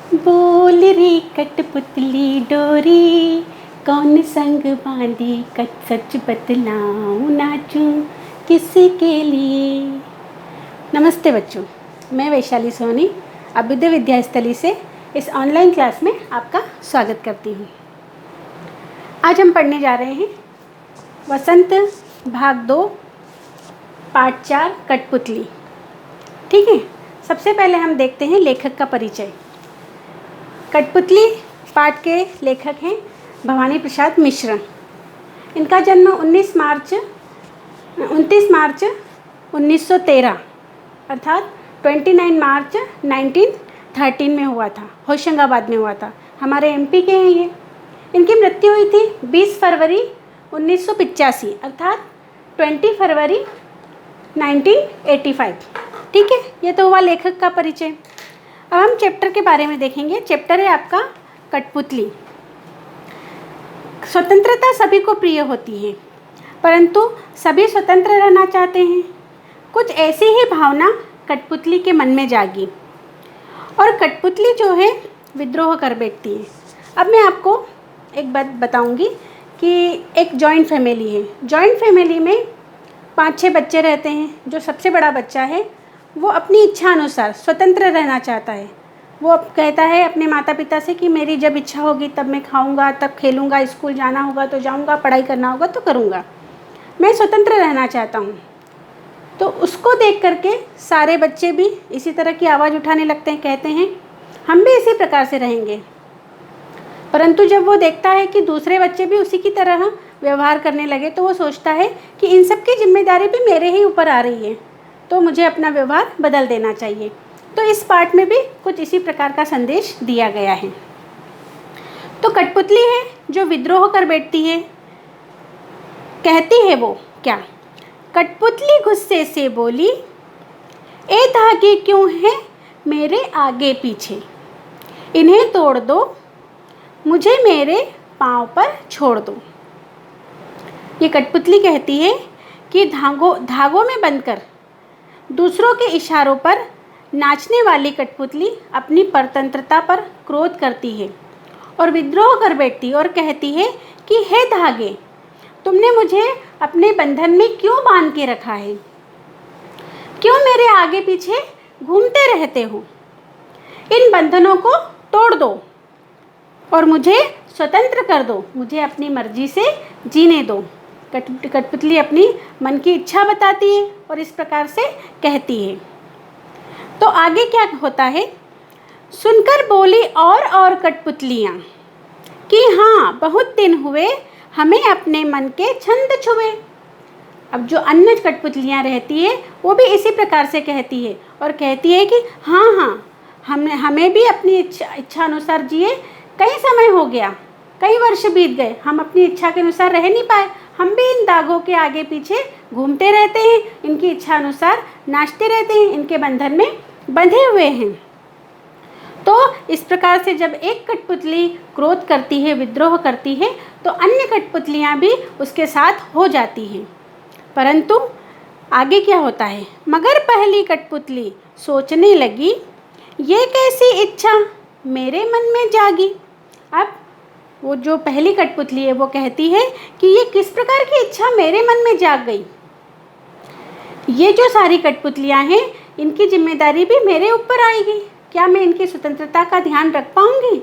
बोल रे कठपुतली डोरी, कौन संग बांधी कट सच बतलाऊं, नाचूं किसके लिए। नमस्ते बच्चों, मैं वैशाली सोनी अभ्युदय विद्यास्थली से इस ऑनलाइन क्लास में आपका स्वागत करती हूँ। आज हम पढ़ने जा रहे हैं वसंत भाग 2 पाठ 4 कठपुतली। ठीक है, सबसे पहले हम देखते हैं लेखक का परिचय। कठपुतली पाठ के लेखक हैं भवानी प्रसाद मिश्र। इनका जन्म 29 मार्च 1913 अर्थात 29 मार्च 1913 में हुआ था। होशंगाबाद में हुआ था। हमारे एमपी के हैं ये। इनकी मृत्यु हुई थी 20 फरवरी 1985 अर्थात 20 फरवरी 1985। ठीक है, ये तो हुआ लेखक का परिचय। अब हम चैप्टर के बारे में देखेंगे। चैप्टर है आपका कठपुतली। स्वतंत्रता सभी को प्रिय होती है, परंतु सभी स्वतंत्र रहना चाहते हैं। कुछ ऐसी ही भावना कठपुतली के मन में जागी और कठपुतली जो है विद्रोह कर बैठती है। अब मैं आपको एक बात बताऊंगी कि एक जॉइंट फैमिली है। जॉइंट फैमिली में 5-6 बच्चे रहते हैं। जो सबसे बड़ा बच्चा है वो अपनी इच्छा अनुसार स्वतंत्र रहना चाहता है। वो अब कहता है अपने माता पिता से कि मेरी जब इच्छा होगी तब मैं खाऊंगा, तब खेलूंगा, स्कूल जाना होगा तो जाऊंगा, पढ़ाई करना होगा तो करूंगा, मैं स्वतंत्र रहना चाहता हूँ। तो उसको देख करके सारे बच्चे भी इसी तरह की आवाज़ उठाने लगते हैं, कहते हैं हम भी इसी प्रकार से रहेंगे। परंतु जब वो देखता है कि दूसरे बच्चे भी उसी की तरह व्यवहार करने लगे तो वो सोचता है कि इन सब की जिम्मेदारी भी मेरे ही ऊपर आ रही है, तो मुझे अपना व्यवहार बदल देना चाहिए। तो इस पाठ में भी कुछ इसी प्रकार का संदेश दिया गया है। तो कठपुतली है जो विद्रोह कर बैठती है। कहती है वो क्या? कठपुतली गुस्से से बोली, ए धागे क्यों हैं मेरे आगे पीछे, इन्हें तोड़ दो, मुझे मेरे पाँव पर छोड़ दो। ये कठपुतली कहती है कि धागों में बंधकर दूसरों के इशारों पर नाचने वाली कठपुतली अपनी परतंत्रता पर क्रोध करती है और विद्रोह कर बैठती और कहती है कि हे धागे, तुमने मुझे अपने बंधन में क्यों बांध के रखा है? क्यों मेरे आगे पीछे घूमते रहते हो? इन बंधनों को तोड़ दो और मुझे स्वतंत्र कर दो, मुझे अपनी मर्जी से जीने दो। कठपुतली अपनी मन की इच्छा बताती है और इस प्रकार से कहती है। तो आगे क्या होता है? सुनकर बोली और कठपुतलियाँ कि हाँ, बहुत दिन हुए हमें अपने मन के छंद छुए। अब जो अन्य कठपुतलियाँ रहती है वो भी इसी प्रकार से कहती है और कहती है कि हाँ, हमें भी अपनी इच्छा अनुसार जिए। कई समय हो गया, कई वर्ष बीत गए, हम अपनी इच्छा के अनुसार रह नहीं पाए। हम भी इन दागों के आगे पीछे घूमते रहते हैं, इनकी इच्छा अनुसार नाचते रहते हैं, इनके बंधन में बंधे हुए हैं। तो इस प्रकार से जब एक कठपुतली क्रोध करती है, विद्रोह करती है, तो अन्य कठपुतलियाँ भी उसके साथ हो जाती हैं। परंतु आगे क्या होता है? मगर पहली कठपुतली सोचने लगी, ये कैसी इच्छा मेरे मन में जागी। अब वो जो पहली कठपुतली है वो कहती है कि ये किस प्रकार की इच्छा मेरे मन में जाग गई। ये जो सारी कठपुतलियाँ हैं इनकी जिम्मेदारी भी मेरे ऊपर आएगी। क्या मैं इनकी स्वतंत्रता का ध्यान रख पाऊँगी?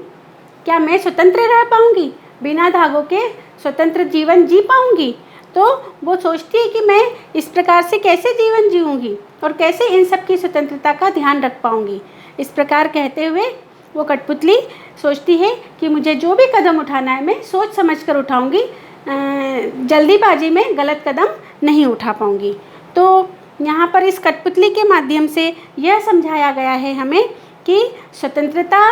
क्या मैं स्वतंत्र रह पाऊँगी? बिना धागों के स्वतंत्र जीवन जी पाऊँगी? तो वो सोचती है कि मैं इस प्रकार से कैसे जीवन जीऊँगी और कैसे इन सब की स्वतंत्रता का ध्यान रख पाऊँगी। इस प्रकार कहते हुए वो कठपुतली सोचती है कि मुझे जो भी कदम उठाना है मैं सोच समझ कर उठाऊँगी, जल्दीबाजी में गलत कदम नहीं उठा पाऊँगी। तो यहाँ पर इस कठपुतली के माध्यम से यह समझाया गया है हमें कि स्वतंत्रता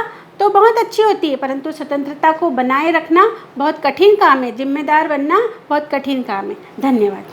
तो बहुत अच्छी होती है, परंतु स्वतंत्रता को बनाए रखना बहुत कठिन काम है। जिम्मेदार बनना बहुत कठिन काम है। धन्यवाद।